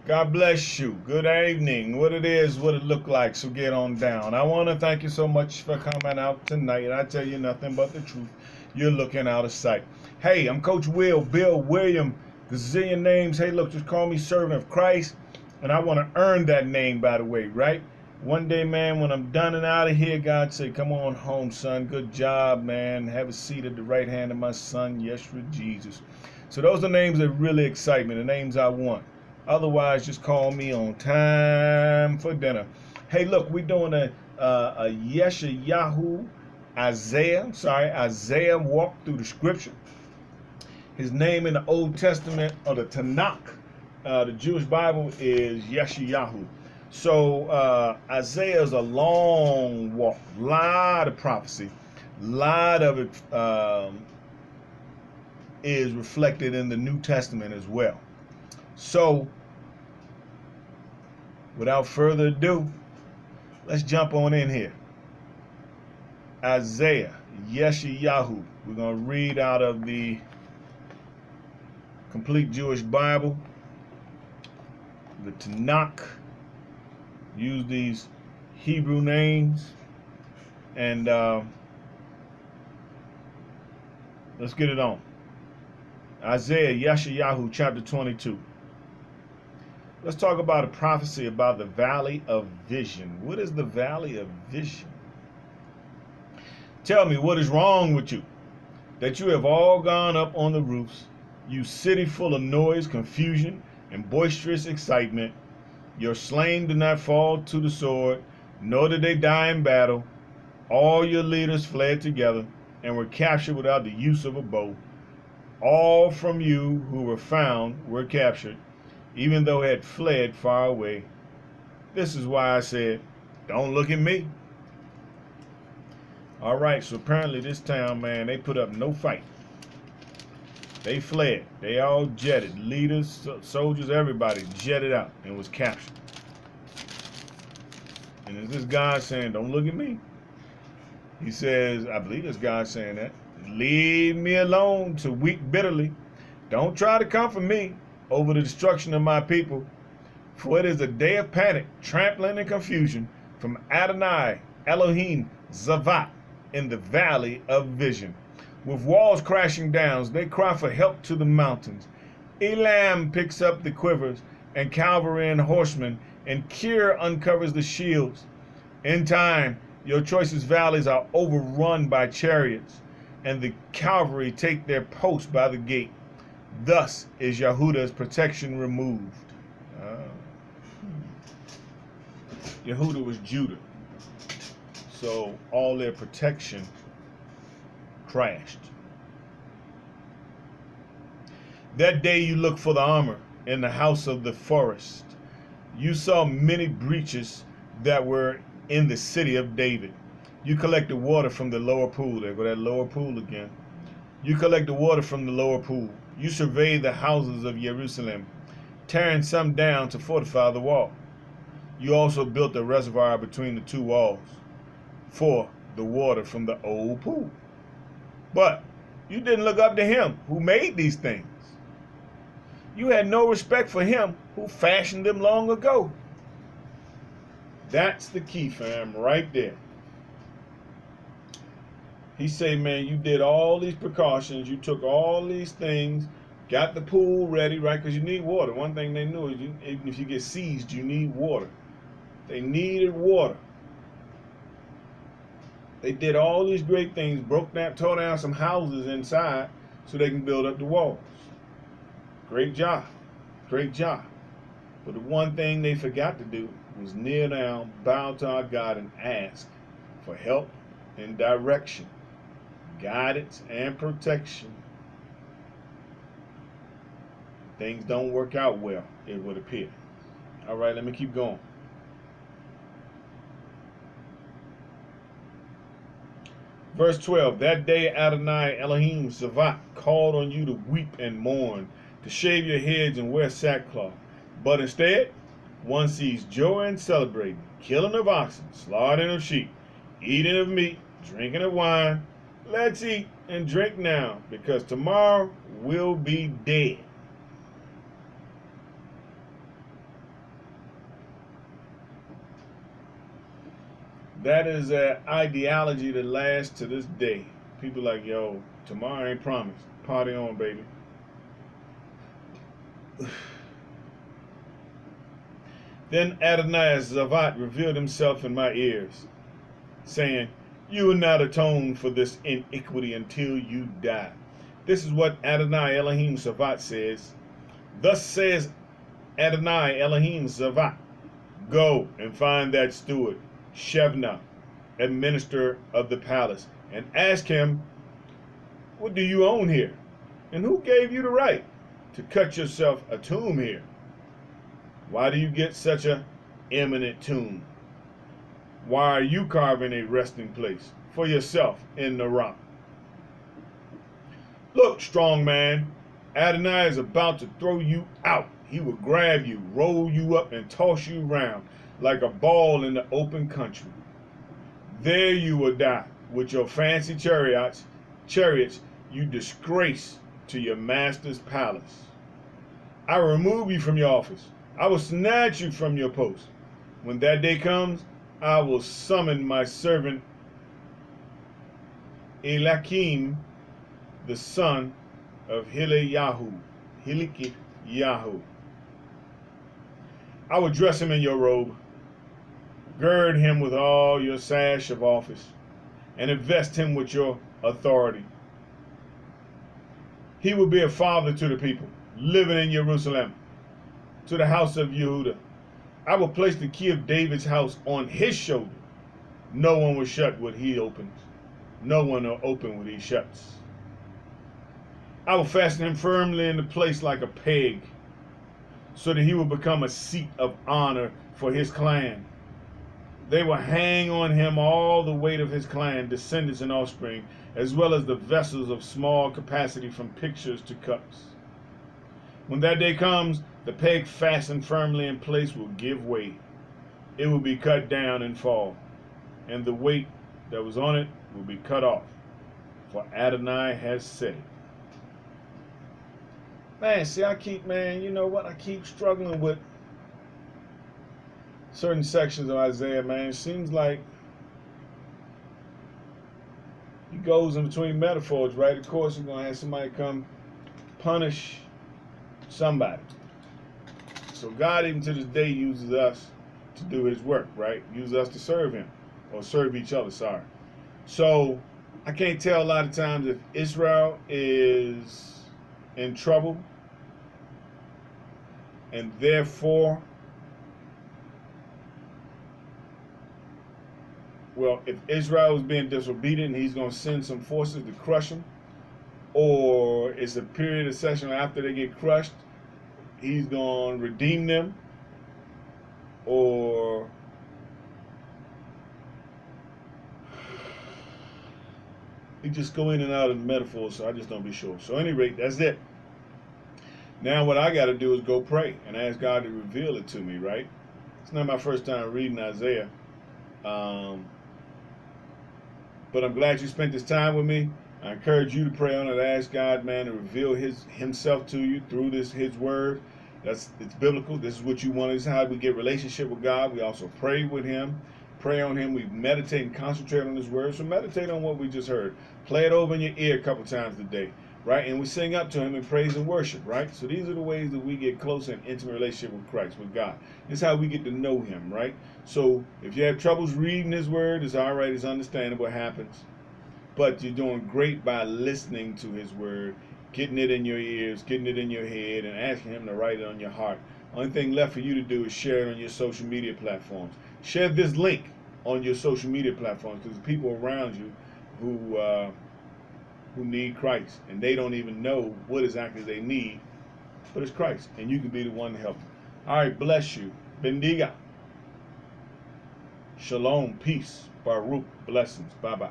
God bless you. Good evening. What it is, what it look like. So get on down. I want to thank you so much for coming out tonight. I tell you nothing but the truth. You're looking out of sight. Hey, I'm Coach Bill William, gazillion names. Hey, look, just call me servant of Christ. And I want to earn that name, by the way, right? One day, man, when I'm done and out of here, God say, come on home, son. Good job, man. Have a seat at the right hand of my son, Yeshua Jesus. So those are names that really excite me, the names I want. Otherwise, just call me on time for dinner. Hey, look, we're doing a Yesha Yahu Isaiah walk through the scripture. His name in the Old Testament, or the Tanakh, the Jewish Bible, is Yesha Yahu. So Isaiah is a long walk, lot of prophecy, lot of it is reflected in the New Testament as well. So, without further ado, let's jump on in here. Isaiah, Yesha Yahu. We're going to read out of the Complete Jewish Bible, the Tanakh. Use these Hebrew names, and let's get it on. Isaiah, Yesha Yahu, chapter 22. Let's talk about a prophecy about the valley of vision. What is the valley of vision? Tell me, what is wrong with you? That you have all gone up on the roofs, you city full of noise, confusion, and boisterous excitement. Your slain do not fall to the sword, nor did they die in battle. All your leaders fled together and were captured without the use of a bow. All from you who were found were captured, even though they had fled far away. This is why I said, don't look at me. All right, so apparently this town, man, they put up no fight. They fled. They all jetted. Leaders, soldiers, everybody jetted out and was captured. And is this God saying, don't look at me? He says, I believe it's God saying that. Leave me alone to weep bitterly. Don't try to comfort me over the destruction of my people. For it is a day of panic, trampling, and confusion from Adonai, Elohim, Zavat, in the valley of vision. With walls crashing down, they cry for help to the mountains. Elam picks up the quivers, and cavalry and horsemen, and Kir uncovers the shields. In time, your choicest valleys are overrun by chariots, and the cavalry take their post by the gate. Thus is Yehuda's protection removed. Yehuda was Judah, so all their protection crashed. That day you looked for the armor in the house of the forest. You saw many breaches that were in the city of David. You collected water from the lower pool. There go that lower pool again. You collected water from the lower pool. You surveyed the houses of Jerusalem, tearing some down to fortify the wall. You also built a reservoir between the two walls for the water from the old pool. But you didn't look up to him who made these things. You had no respect for him who fashioned them long ago. That's the key, fam, right there. He say, man, you did all these precautions, you took all these things, got the pool ready, right? Because you need water. One thing they knew is even if you get seized, you need water. They needed water. They did all these great things, tore down some houses inside so they can build up the walls. Great job. Great job. But the one thing they forgot to do was kneel down, bow to our God, and ask for help and direction, guidance and protection. Things don't work out well, it would appear. All right, let me keep going. Verse 12, that day Adonai Elohim Savat called on you to weep and mourn, to shave your heads and wear sackcloth. But instead, one sees joy and celebrating, killing of oxen, slaughtering of sheep, eating of meat, drinking of wine. Let's eat and drink now, because tomorrow we'll be dead. That is an ideology that lasts to this day. People like, yo, tomorrow ain't promised. Party on, baby. Then Adonai Zavat revealed himself in my ears, saying, you will not atone for this iniquity until you die. This is what Adonai Elohim Zavat says. Thus says Adonai Elohim Zavat, go and find that steward, Shevna, administrator of the palace, and ask him, what do you own here? And who gave you the right to cut yourself a tomb here? Why do you get such a eminent tomb? Why are you carving a resting place for yourself in the rock? Look, strong man, Adonai is about to throw you out. He will grab you, roll you up, and toss you around like a ball in the open country. There you will die with your fancy chariots you disgrace to your master's palace. I will remove you from your office. I will snatch you from your post. When that day comes, I will summon my servant Eliakim, the son of Yahu. I will dress him in your robe, gird him with all your sash of office, and invest him with your authority. He will be a father to the people, living in Jerusalem, to the house of Yehuda. I will place the key of David's house on his shoulder. No one will shut what he opens. No one will open what he shuts. I will fasten him firmly into place like a peg, so that he will become a seat of honor for his clan. They will hang on him all the weight of his clan, descendants and offspring, as well as the vessels of small capacity from pitchers to cups. When that day comes, the peg fastened firmly in place will give way. It will be cut down and fall, and the weight that was on it will be cut off, for Adonai has said it. Man, see, you know what? I keep struggling with certain sections of Isaiah, man. It seems like he goes in between metaphors, right? Of course, he's going to have somebody come punish somebody. So God, even to this day, uses us to do his work, right? Uses us to serve him, or serve each other, sorry. So I can't tell a lot of times if Israel is in trouble, and therefore, well, if Israel is being disobedient, he's going to send some forces to crush them, or it's a period of session after they get crushed, he's going to redeem them, or he just go in and out of the metaphors, so I just don't be sure. So at any rate, that's it. Now what I got to do is go pray and ask God to reveal it to me, right? It's not my first time reading Isaiah. But I'm glad you spent this time with me. I encourage you to pray on it. Ask God, man, to reveal himself to you through his word. It's biblical. This is what you want. This is how we get relationship with God. We also pray with him. Pray on him. We meditate and concentrate on his word. So meditate on what we just heard. Play it over in your ear a couple times a day, right? And we sing up to him in praise and worship, right? So these are the ways that we get closer and intimate relationship with Christ, with God. This is how we get to know him, right? So if you have troubles reading his word, it's all right. It's understandable. It happens. But you're doing great by listening to his word, getting it in your ears, getting it in your head, and asking him to write it on your heart. Only thing left for you to do is share it on your social media platforms. Share this link on your social media platforms, because the people around you who need Christ, and they don't even know what exactly they need, but it's Christ, and you can be the one to help them. All right, bless you. Bendiga. Shalom, peace, Baruch, blessings. Bye-bye.